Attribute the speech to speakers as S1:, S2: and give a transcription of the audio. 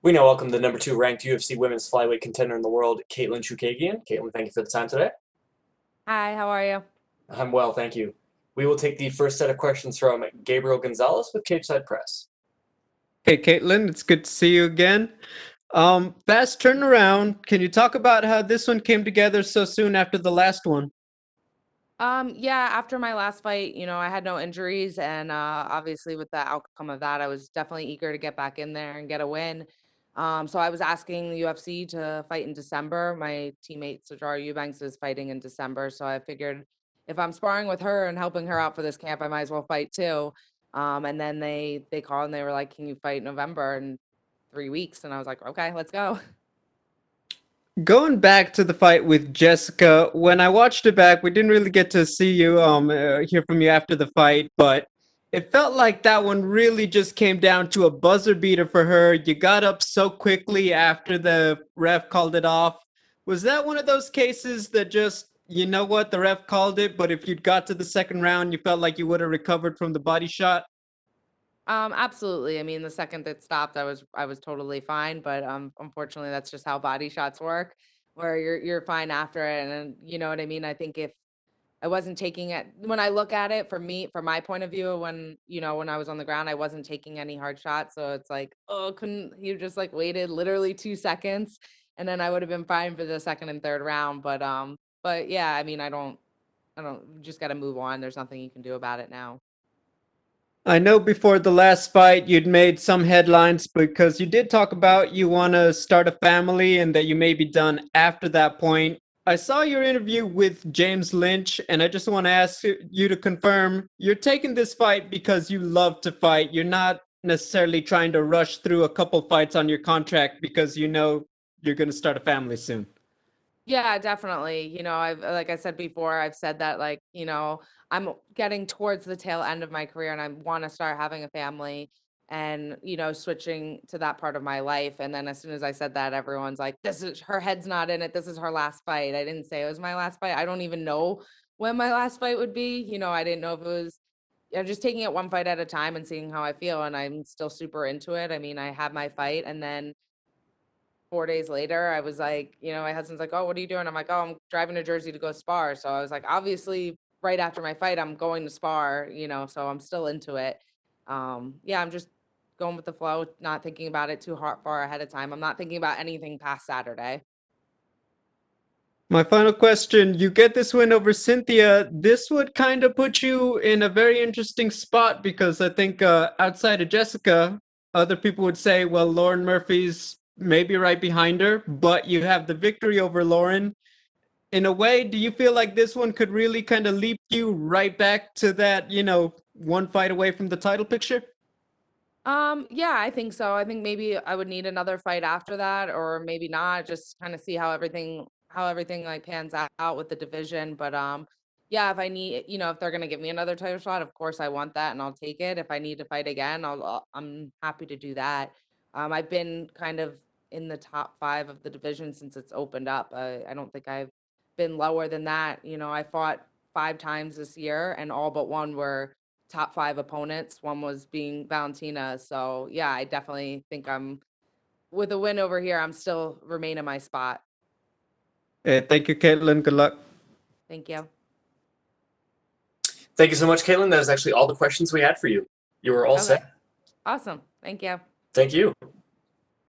S1: We now welcome the number 2 ranked UFC women's flyweight contender in the world, Katlyn Chookagian. Katlyn, thank you for the time today.
S2: Hi, how are you?
S1: I'm well, thank you. We will take the first set of questions from Gabriel Gonzalez with Cageside Press.
S3: Hey, Caitlin, it's good to see you again. Fast turnaround. Can you talk about how this one came together so soon after the last one?
S2: Yeah, after my last fight, I had no injuries, and obviously with the outcome of that, I was definitely eager to get back in there and get a win. So I was asking the UFC to fight in December. My teammate Sajara Eubanks is fighting in December, so I figured if I'm sparring with her and helping her out for this camp, I might as well fight too. And then they called and they were like, "Can you fight in November in 3 weeks?" And I was like, "Okay, let's go."
S3: Going back to the fight with Jessica, when I watched it back, we didn't really get to see you, hear from you after the fight, but it felt like that one really just came down to a buzzer beater for her. You got up so quickly after the ref called it off. Was that one of those cases that just, you know what, the ref called it, but if you'd got to the second round, you felt like you would have recovered from the body shot?
S2: Absolutely. I mean, the second it stopped, I was totally fine, but unfortunately that's just how body shots work, where you're fine after it. And you know what I mean? I think if I wasn't taking it when I look at it from my point of view, when I was on the ground, I wasn't taking any hard shots. So it's like, oh, couldn't you just like waited literally 2 seconds and then I would have been fine for the second and third round. But yeah, I mean, I don't you just gotta move on. There's nothing you can do about it now.
S3: I know before the last fight you'd made some headlines because you did talk about you want to start a family and that you may be done after that point. I saw your interview with James Lynch and I just want to ask you to confirm you're taking this fight because you love to fight. You're not necessarily trying to rush through a couple fights on your contract because you know you're going to start a family soon.
S2: Yeah, definitely. I've like I said before, I've said that I'm getting towards the tail end of my career and I want to start having a family and switching to that part of my life. And then as soon as I said that, everyone's like, "This is her head's not in it. This is her last fight." I didn't say it was my last fight. I don't even know when my last fight would be. I didn't know if it was. I'm just taking it one fight at a time and seeing how I feel. And I'm still super into it. I mean, I had my fight and then 4 days later, I was like, my husband's like, "Oh, what are you doing?" I'm like, "Oh, I'm driving to Jersey to go spar." So I was like, obviously, right after my fight, I'm going to spar, so I'm still into it. Yeah, I'm just going with the flow, not thinking about it too far ahead of time. I'm not thinking about anything past Saturday.
S3: My final question, you get this win over Cynthia. This would kind of put you in a very interesting spot because I think outside of Jessica, other people would say, well, Lauren Murphy's maybe right behind her, but you have the victory over Lauren. In a way, do you feel like this one could really kind of leap you right back to that, one fight away from the title picture?
S2: Yeah, I think so. I think maybe I would need another fight after that, or maybe not. Just kind of see how everything like pans out with the division. But yeah, if I need, if they're gonna give me another title shot, of course I want that, and I'll take it. If I need to fight again, I'm happy to do that. I've been kind of in the top five of the division since it's opened up. I don't think I've been lower than that. I fought 5 times this year, and all but one were top five opponents. One was being Valentina. So yeah, I definitely think I'm with a win over here. I'm still remain in my spot.
S3: Thank you, Caitlin. Good luck.
S2: Thank you.
S1: Thank you so much, Katlyn. That is actually all the questions we had for you. You were all
S2: Okay.
S1: set.
S2: Awesome. Thank you.
S1: Thank you.